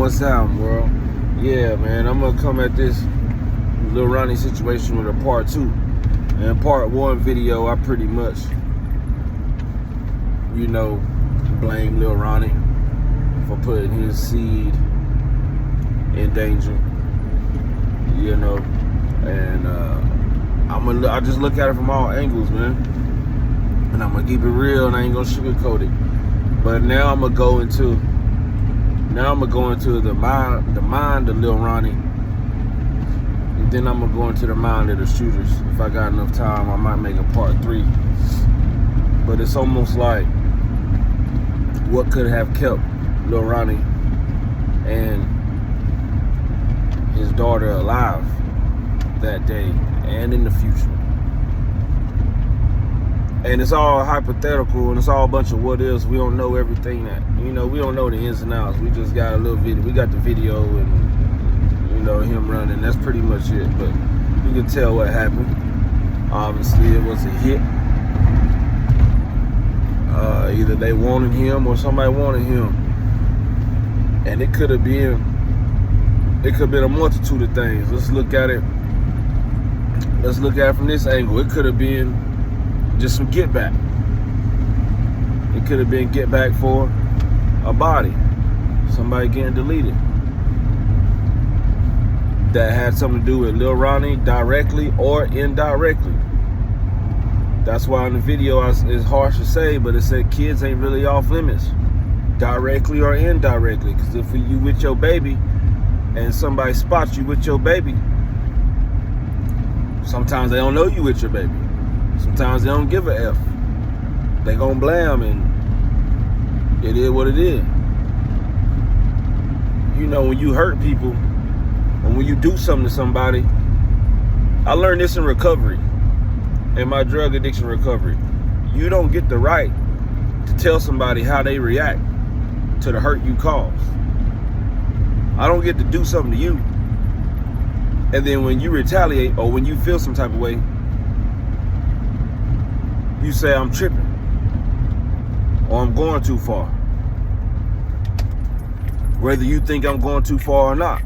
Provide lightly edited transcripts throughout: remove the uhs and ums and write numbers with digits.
one sound, world. Yeah, man, I'm gonna come at this Lil Ronnie situation with a part 2. In part 1 video, I pretty much, blame Lil Ronnie for putting his seed in danger, and I just look at it from all angles, man, and I'm gonna keep it real, and I ain't gonna sugarcoat it. But now I'm gonna go into the mind of Lil Ronnie, and then I'm gonna go into the mind of the shooters. If I got enough time, I might make a part 3. But it's almost like what could have kept Lil Ronnie and his daughter alive that day and in the future. And it's all hypothetical, and it's all a bunch of what ifs. We don't know everything that, we don't know the ins and outs. We just got a little video. We got the video and, him running. That's pretty much it. But you can tell what happened. Obviously, it was a hit. Either they wanted him or somebody wanted him. And it could have been a multitude of things. Let's look at it from this angle. It could have been just some get back. It could have been get back for a body, somebody getting deleted. That had something to do with Lil Ronnie directly or indirectly. That's why in the video it's harsh to say, but it said kids ain't really off limits, directly or indirectly. Because if you with your baby and somebody spots you with your baby, sometimes they don't know you with your baby. Sometimes they don't give a F. They gonna blame, and it is what it is. When you hurt people, and when you do something to somebody, I learned this in recovery, in my drug addiction recovery. You don't get the right to tell somebody how they react to the hurt you cause. I don't get to do something to you, and then when you retaliate or when you feel some type of way, you say I'm tripping or I'm going too far. Whether you think I'm going too far or not.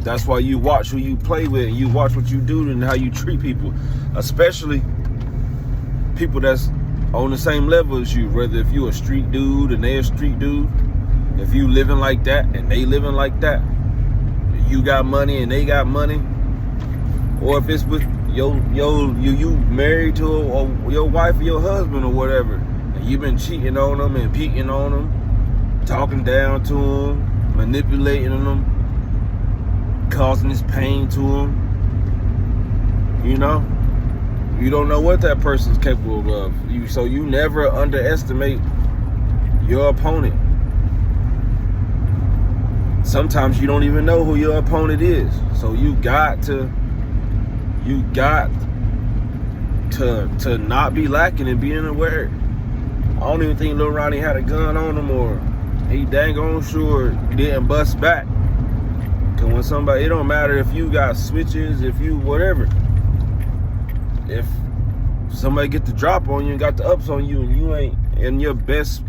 That's why you watch who you play with, and you watch what you do and how you treat people, especially people that's on the same level as you. Whether if you a street dude and they a street dude, if you living like that and they living like that, you got money and they got money, or if it's with you married to your wife or your husband or whatever, and you've been cheating on them and peeking on them, talking down to them, manipulating them, causing this pain to them. You don't know what that person's capable of. So you never underestimate your opponent. Sometimes you don't even know who your opponent is. So you got to not be lacking and being aware. I don't even think Lil Ronnie had a gun on him, or he dang on sure didn't bust back. Cause when somebody, it don't matter if you got switches, if you whatever. If somebody get the drop on you and got the ups on you, and you ain't in your best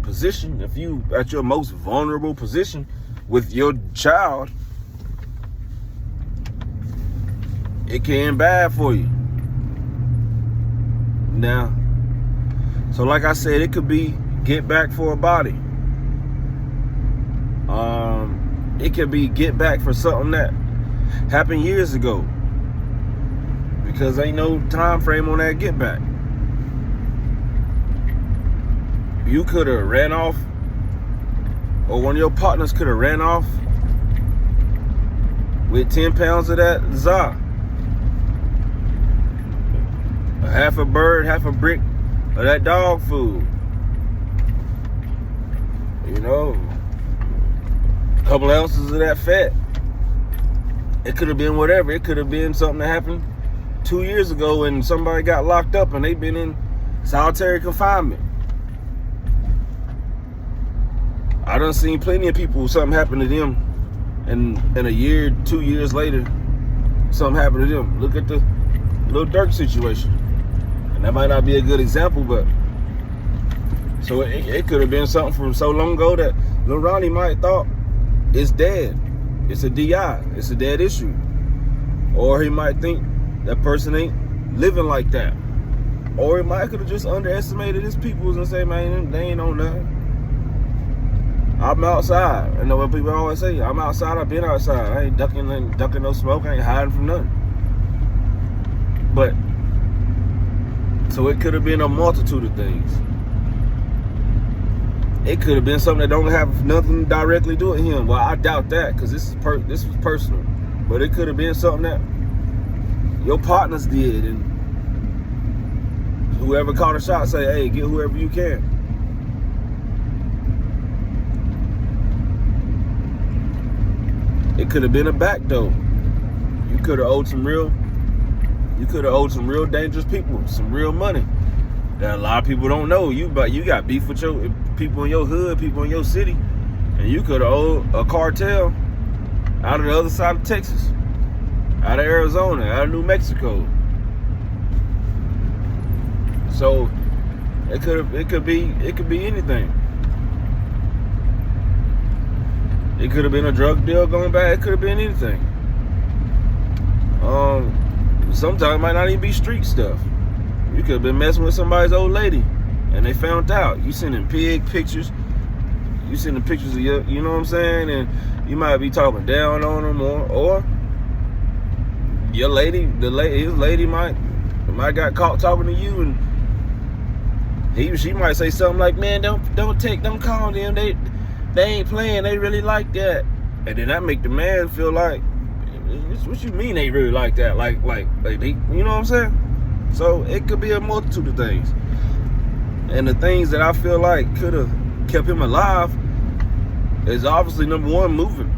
position, if you at your most vulnerable position with your child, it can end bad for you. Now, so like I said, it could be get back for a body. It could be get back for something that happened years ago, because ain't no time frame on that get back. You could have ran off, or one of your partners could have ran off with 10 pounds of that za. A half a bird, half a brick of that dog food. A couple ounces of that fat. It could have been whatever. It could have been something that happened 2 years ago when somebody got locked up and they've been in solitary confinement. I done seen plenty of people, something happened to them, and a year, 2 years later, something happened to them. Look at the Lil Durk situation. And that might not be a good example, but So it could have been something from so long ago that Lil Ronnie might have thought it's dead. It's a DI. It's a dead issue. Or he might think that person ain't living like that. Or he might could have just underestimated his peoples and say, man, they ain't on nothing. I'm outside. I know what people always say. I'm outside. I've been outside. I ain't ducking no smoke. I ain't hiding from nothing. But, so it could have been a multitude of things. It could have been something that don't have nothing directly to do with him. Well, I doubt that because this was personal. But it could have been something that your partners did, and whoever caught a shot say, hey, get whoever you can. It could have been a backdoor. You could have owed some real dangerous people, some real money that a lot of people don't know. You got beef with your people in your hood, people in your city, and you could have owed a cartel out of the other side of Texas, out of Arizona, out of New Mexico. So it could be anything. It could have been a drug deal going bad. It could have been anything. Sometimes it might not even be street stuff. You could have been messing with somebody's old lady, and they found out. You sending pig pictures. You sending pictures of your, you know what I'm saying? And you might be talking down on them, or your lady, his lady might got caught talking to you, and she might say something like, "Man, don't call them. They ain't playing. They really like that." And then that make the man feel like, what you mean they really like that? Like they, you know what I'm saying? So it could be a multitude of things. And the things that I feel like could have kept him alive is obviously, number one, moving.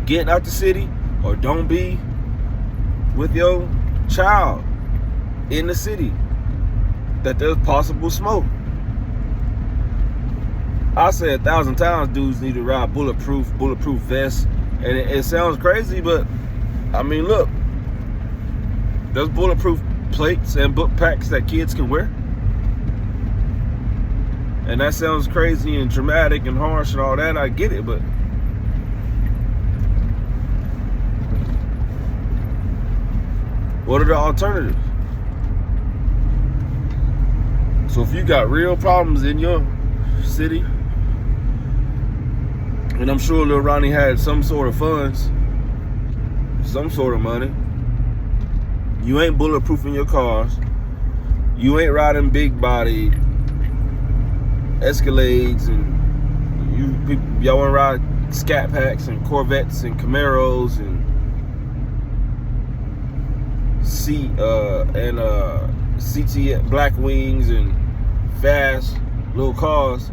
Getting out the city, or don't be with your child in the city that there's possible smoke. I say 1,000 times dudes need to ride bulletproof vests. And it sounds crazy, but I mean, look, there's bulletproof plates and book packs that kids can wear. And that sounds crazy and dramatic and harsh and all that. I get it, but what are the alternatives? So if you got real problems in your city, and I'm sure Lil Ronnie had some sort of funds, some sort of money. You ain't bulletproofing your cars. You ain't riding big body Escalades, and y'all want to ride Scat Packs and Corvettes and Camaros and CT Black Wings and fast little cars.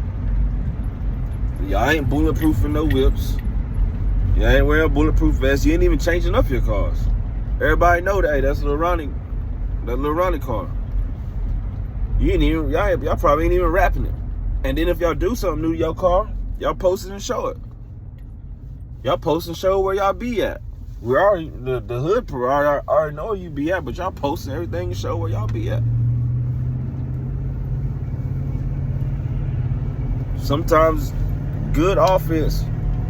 Y'all ain't bulletproofing no whips. Y'all ain't wearing bulletproof vests. You ain't even changing up your cars. Everybody know that. Hey, that's Lil Ronnie car. Y'all probably ain't even wrapping it. And then if y'all do something new to your car, y'all post it and show it. Y'all post and show where y'all be at. We already, the hood already know where you be at, but y'all posting everything and show where y'all be at. Sometimes good offense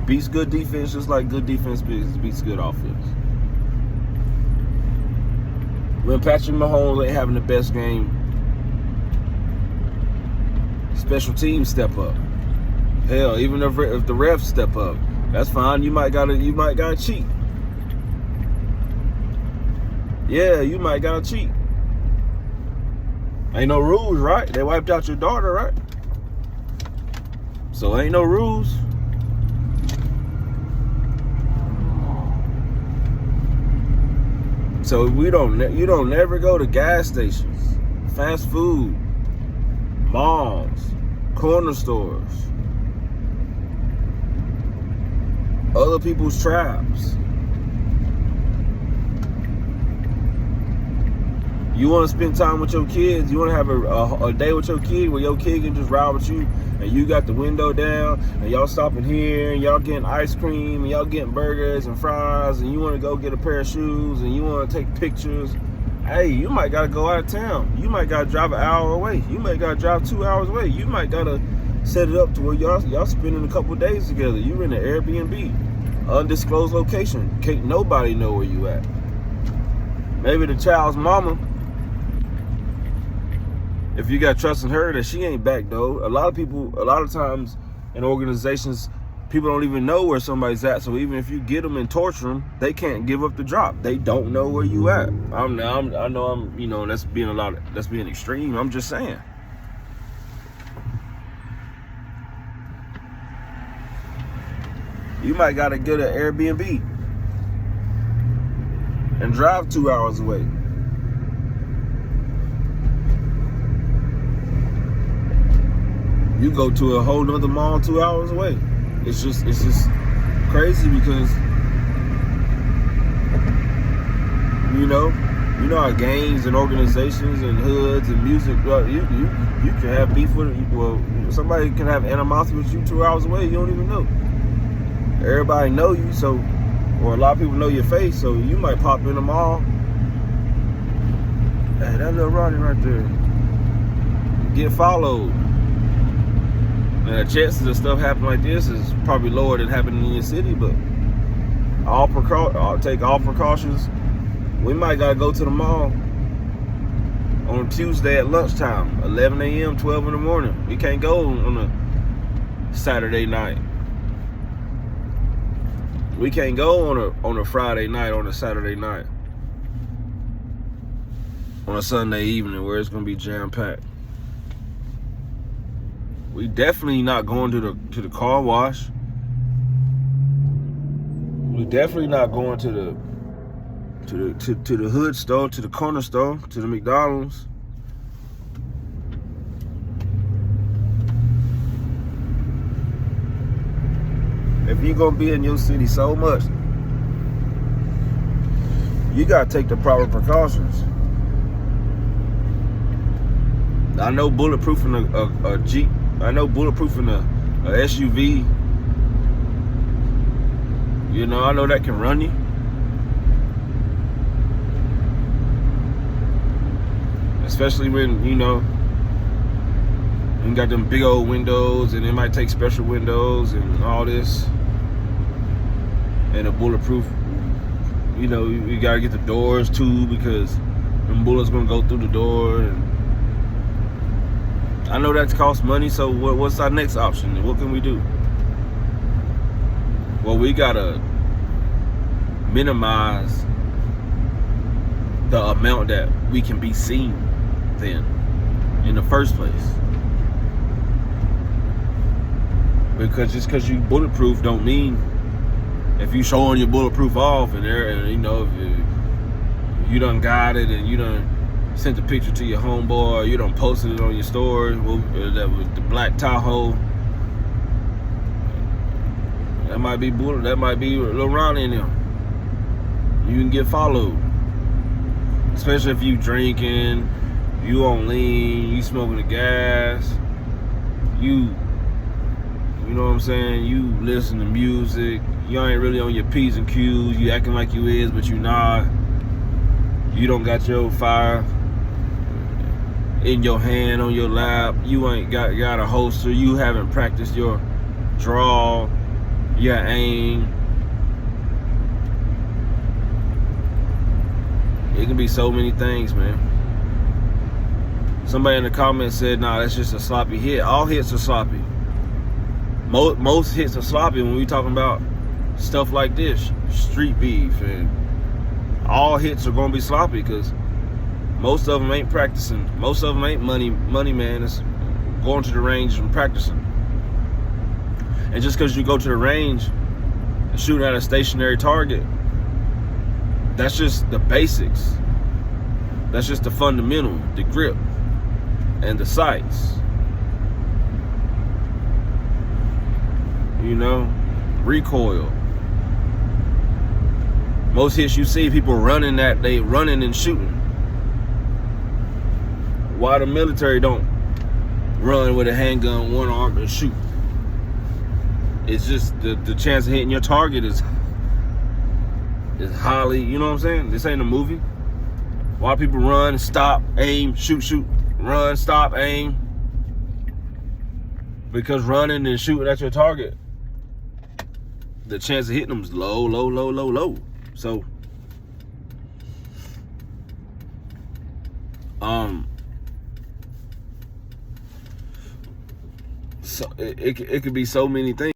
beats good defense, just like good defense beats good offense. When Patrick Mahomes ain't having the best game, special teams step up. Hell, even if the refs step up, that's fine. You might gotta cheat. Yeah, you might gotta cheat. Ain't no rules, right? They wiped out your daughter, right? So ain't no rules. So you don't never go to gas stations, fast food, malls, corner stores, other people's traps. You want to spend time with your kids. You want to have a day with your kid where your kid can just ride with you, and you got the window down, and y'all stopping here, and y'all getting ice cream, and y'all getting burgers and fries, and you want to go get a pair of shoes, and you want to take pictures, Hey, you might gotta go out of town. You might gotta drive an hour away. You might gotta drive 2 hours away. You might gotta set it up to where y'all spending a couple of days together. You're in an Airbnb, undisclosed location. Can't nobody know where you at. Maybe the child's mama, if you got trust in her, that she ain't back though. A lot of times in organizations, people don't even know where somebody's at. So even if you get them and torture them, they can't give up the drop. They don't know where you at. I know I'm, you know, that's being extreme. I'm just saying. You might gotta get an Airbnb and drive 2 hours away. You go to a whole nother mall 2 hours away. It's just crazy because you know how gangs and organizations and hoods and music. Well, you can have beef with it. Well, somebody can have animosity with you 2 hours away. You don't even know. Everybody know you, so or a lot of people know your face, so you might pop in the mall. Hey, that little Ronnie right there. Get followed. Now, the chances of stuff happening like this is probably lower than happening in your city, but I'll take all precautions. We might gotta go to the mall on Tuesday at lunchtime, 11 a.m., 12 in the morning. We can't go on a Saturday night. We can't go on a Friday night, on a Saturday night, on a Sunday evening where it's gonna be jam packed. We definitely not going to the car wash. We definitely not going to the hood store, to the corner store, to the McDonald's. If you're gonna be in your city so much, you gotta take the proper precautions. I know bulletproofing a Jeep. I know bulletproofing a SUV. You know, I know that can run you. Especially when, you know, you got them big old windows and it might take special windows and all this. And a bulletproof, you know, you gotta get the doors too because them bullets gonna go through the door. And I know that costs money, so what's our next option? What can we do? Well, we gotta minimize the amount that we can be seen then in the first place. Because just because you bulletproof don't mean if you showing your bulletproof off and you know, if you done got it and you done sent a picture to your homeboy, you done posted it on your story, that was the black Tahoe. That might be Lil Ronnie in them. You can get followed. Especially if you drinking, you on lean, you smoking the gas, you know what I'm saying, you listen to music, you ain't really on your P's and Q's, you acting like you is, but you not. You don't got your fire in your hand, on your lap, you ain't got a holster, you haven't practiced your draw, your aim. It can be so many things, man. Somebody in the comments said, nah, that's just a sloppy hit. All hits are sloppy. Most hits are sloppy when we talking about stuff like this, street beef, and all hits are gonna be sloppy because most of them ain't practicing. Most of them ain't money man. It's going to the range and practicing. And just because you go to the range and shooting at a stationary target, that's just the basics. That's just the fundamental, the grip and the sights. You know, recoil. Most hits you see people running that, they running and shooting. Why the military don't run with a handgun, one arm and shoot? It's just the chance of hitting your target is highly, you know what I'm saying? This ain't a movie. A lot of people run, stop, aim, shoot, run, stop, aim. Because running and shooting at your target, the chance of hitting them is low. So, so it could be so many things.